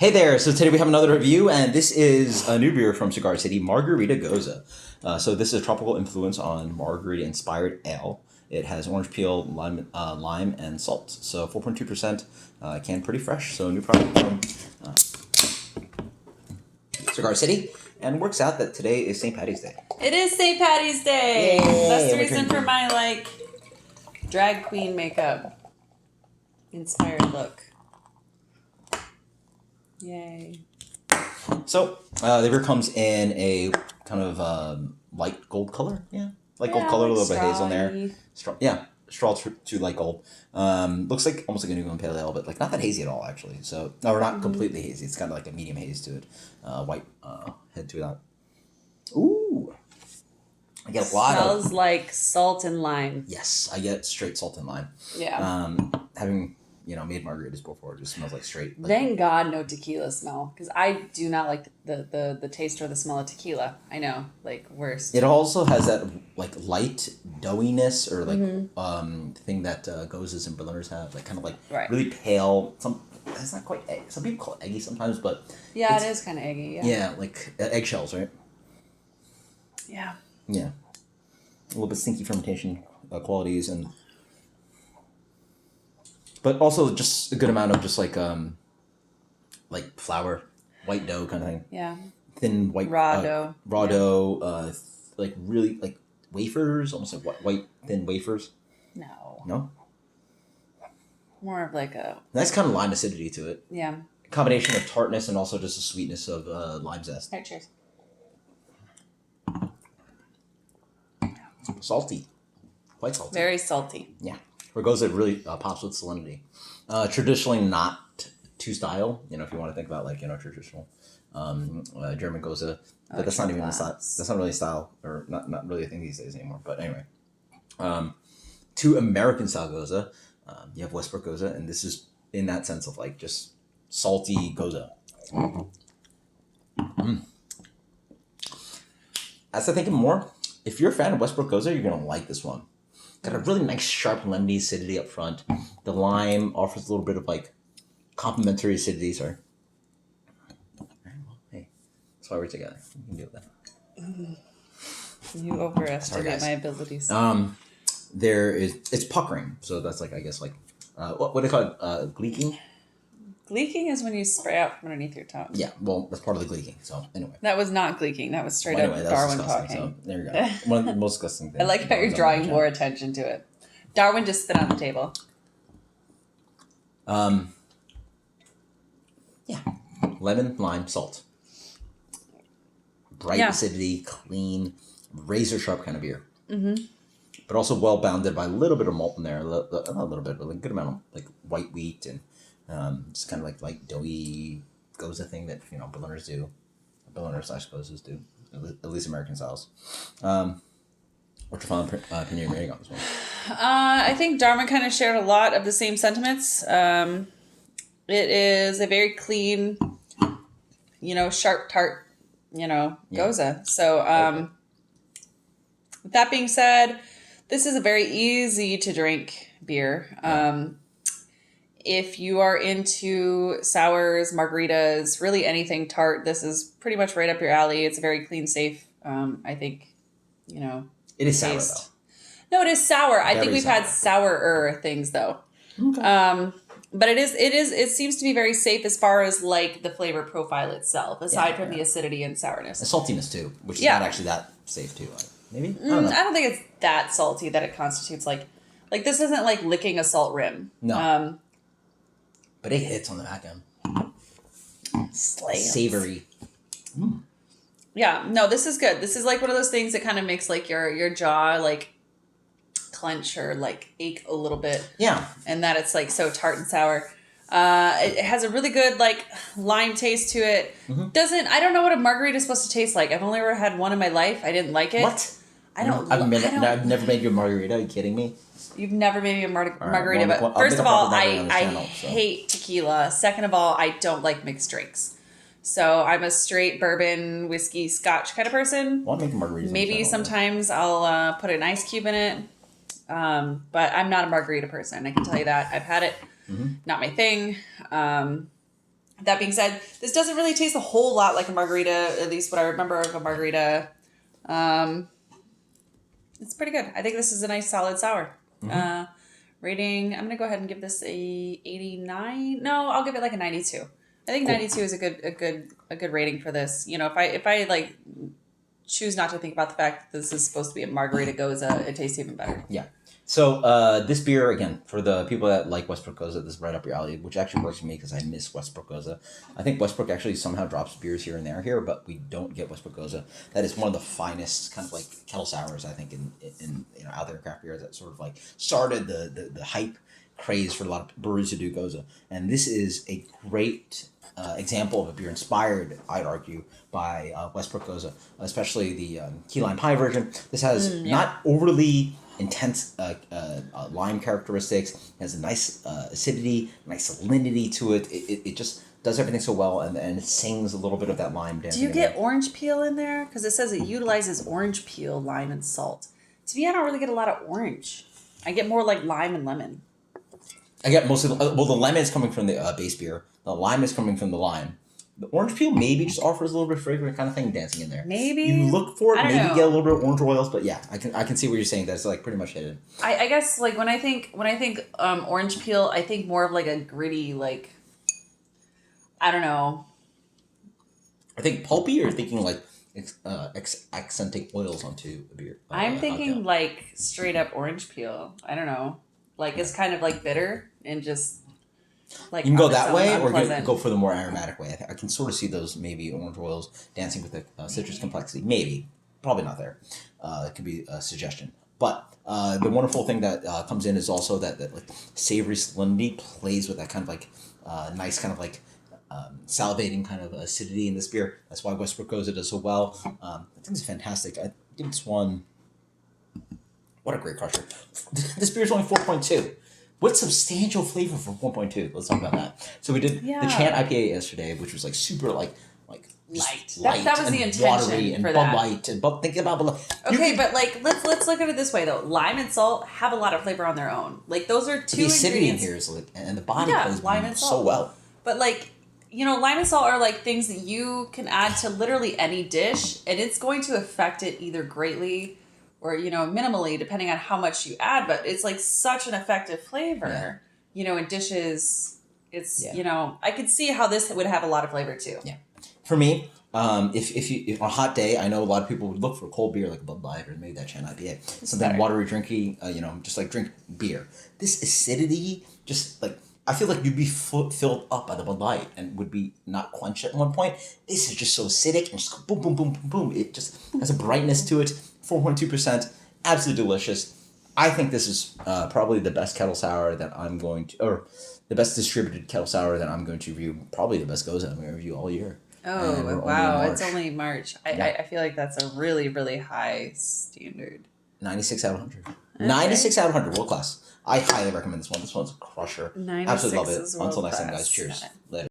Hey there, so today we have another review, and this is a new beer from Cigar City, Margarita Gose. So this is a tropical influence on margarita-inspired ale. It has orange peel, lime, and salt. So 4.2%, canned pretty fresh, so new product from Cigar City. And works out that today is St. Paddy's Day. It is St. Paddy's Day! Yay, that's the reason for my, drag queen makeup inspired look. Yay. So, the beer comes in a kind of light gold color. Yeah, light gold color, a little bit of haze on there. Straw to light gold. Looks like almost like a New England Pale Ale, but not that hazy at all, actually. So, no, we're not completely hazy. It's kind of like a medium haze to it. White head to that. Ooh. I get a lot Smells like salt and lime. Yes, I get straight salt and lime. Yeah. Having... made margaritas before. It just smells like straight. Thank God no tequila smell. Because I do not like the taste or the smell of tequila. I know. Worst. It also has that, light doughiness or, thing that Goses and Berliners have. Really pale. It's not quite egg. Some people call it eggy sometimes, but... Yeah, it is kind of eggy, yeah. Yeah, eggshells, right? Yeah. Yeah. A little bit stinky fermentation qualities and... But also just a good amount of just flour, white dough kind of thing. Yeah. Thin white raw dough. Raw dough, really wafers, almost like white thin wafers. No. No? More of a nice kind of lime acidity to it. Yeah. A combination of tartness and also just the sweetness of lime zest. All right, cheers. Salty. Quite salty. Very salty. Yeah. Where Gose really pops with salinity. Traditionally not to style, if you want to think about traditional German Gose, but that's not even that's not really style, or not really a thing these days anymore. But anyway, to American style Gose, you have Westbrook Gose, and this is in that sense of just salty Gose. As I think more, if you're a fan of Westbrook Gose, you're gonna like this one. Got a really nice sharp lemony acidity up front. The lime offers a little bit of complementary acidity. Sorry. Hey, that's why we're together. You can deal with that. You overestimate my abilities. It's puckering. So that's what do they call it? Gleeking? Gleeking is when you spray out from underneath your tongue. Yeah, well, that's part of the gleeking. So anyway. That was not gleeking. That was straight up Darwin talking. So there you go. One of the most disgusting things. I like how you're drawing more attention to it. Darwin just spit on the table. Yeah. Lemon, lime, salt. Bright acidity, clean, razor sharp kind of beer. Mm-hmm. But also well bounded by a little bit of malt in there. Not a little bit, but a good amount of white wheat and just kind of light doughy Gose thing that Berliners do, Berliner / Goses do, at least American styles. What's your final opinion rating on this one? I think Darwin kind of shared a lot of the same sentiments. It is a very clean, sharp tart, Gose. So with that being said, this is a very easy to drink beer. If you are into sours, margaritas, really anything tart, this is pretty much right up your alley. It's a very clean, safe, I think, It is sour, though. No, it is sour. I think we've had sourer things, though. Okay. But it seems to be very safe as far as, the flavor profile itself, aside from the acidity and sourness. And saltiness, too, which is not actually that safe, too. Maybe? I don't know. I don't think it's that salty that it constitutes, this isn't like licking a salt rim. No. But it hits on the back end. Slams. Savory. Mm. Yeah, no, this is good. This is one of those things that kind of makes your jaw clench or ache a little bit. Yeah. And that it's so tart and sour. It has a really good lime taste to it. Mm-hmm. I don't know what a margarita is supposed to taste like. I've only ever had one in my life. I didn't like it. What? I've never made you a margarita. Are you kidding me? You've never made me a margarita. But first of all, I hate tequila. Second of all, I don't like mixed drinks. So I'm a straight bourbon, whiskey, scotch kind of person. Well, I'll make margaritas. Maybe sometimes I'll put an ice cube in it. But I'm not a margarita person. I can tell you that. I've had it. Mm-hmm. Not my thing. That being said, this doesn't really taste a whole lot like a margarita, at least what I remember of a margarita. It's pretty good. I think this is a nice solid sour. Mm-hmm. Rating, I'm gonna go ahead and give this a 89. No, I'll give it like a 92. I think cool. 92 is a good rating for this. You know, if I like choose not to think about the fact that this is supposed to be a Margarita Gose, it tastes even better. Yeah. So this beer, again, for the people that like Westbrook Gose, this is right up your alley, which actually works for me because I miss Westbrook Gose. I think Westbrook actually somehow drops beers here and there here, but we don't get Westbrook Gose. That is one of the finest kind of like kettle sours, I think, in you know, out there in craft beer that sort of like started the hype craze for a lot of breweries to do Gose. And this is a great example of a beer inspired, I'd argue, by Westbrook Gose, especially the key lime pie version. This has not overly intense lime characteristics. It has a nice acidity, nice salinity to it. It just does everything so well, and it sings a little bit of that lime down. Do you get orange peel in there? Because it says it utilizes orange peel, lime, and salt. To me, I don't really get a lot of orange. I get more like lime and lemon. I get mostly, the lemon is coming from the base beer. The lime is coming from the lime. The orange peel maybe just offers a little bit of fragrant kind of thing dancing in there. Maybe. You look for it, maybe get a little bit of orange oils, but yeah, I can see what you're saying. That's like pretty much hidden. I guess like when I think orange peel, I think more of like a gritty, like, I don't know. I think pulpy, or thinking like accenting oils onto a beer. I'm thinking like straight up orange peel. I don't know. Like it's kind of like bitter and just like, you can go that way, or go for the more aromatic way. I can sort of see those maybe orange oils dancing with the citrus complexity. Maybe, probably not there. It could be a suggestion. But the wonderful thing that comes in is also that like savory salinity plays with that kind of like nice kind of like salivating kind of acidity in this beer. That's why Westbrook Gose does so well. I think it's fantastic. I think this one. What a great crusher! This beer is only 4.2. What substantial flavor for 1.2? Let's talk about that. So we did the Chant IPA yesterday, which was like super like light. That was the intention and for Bud that. Light and think about Bud Light. Okay, but like let's look at it this way though. Lime and salt have a lot of flavor on their own. Like those are two ingredients. The acidity in here is like, and the body plays lime and salt so well. But like, you know, lime and salt are like things that you can add to literally any dish, and it's going to affect it either greatly or, you know, minimally, depending on how much you add. But it's like such an effective flavor, you know, in dishes. It's, you know, I could see how this would have a lot of flavor too. Yeah. For me, if on a hot day, I know a lot of people would look for a cold beer like a Bud Light or maybe that Chant IPA. Something watery, drinky, you know, just like drink beer. This acidity, just like, I feel like you'd be filled up by the Bud Light and would be not quenched at one point. This is just so acidic and just boom, boom, boom, boom, boom. It just has a brightness to it. 4.2%, absolutely delicious. I think this is probably the best kettle sour that I'm going to, or the best distributed kettle sour that I'm going to review. Probably the best Gose I'm going to review all year. Oh, wow. It's only March. I feel like that's a really, really high standard. 96 out of 100. Okay. 96 out of 100, world class. I highly recommend this one. This one's a crusher. Absolutely love it. Until next time, guys. Cheers. Later.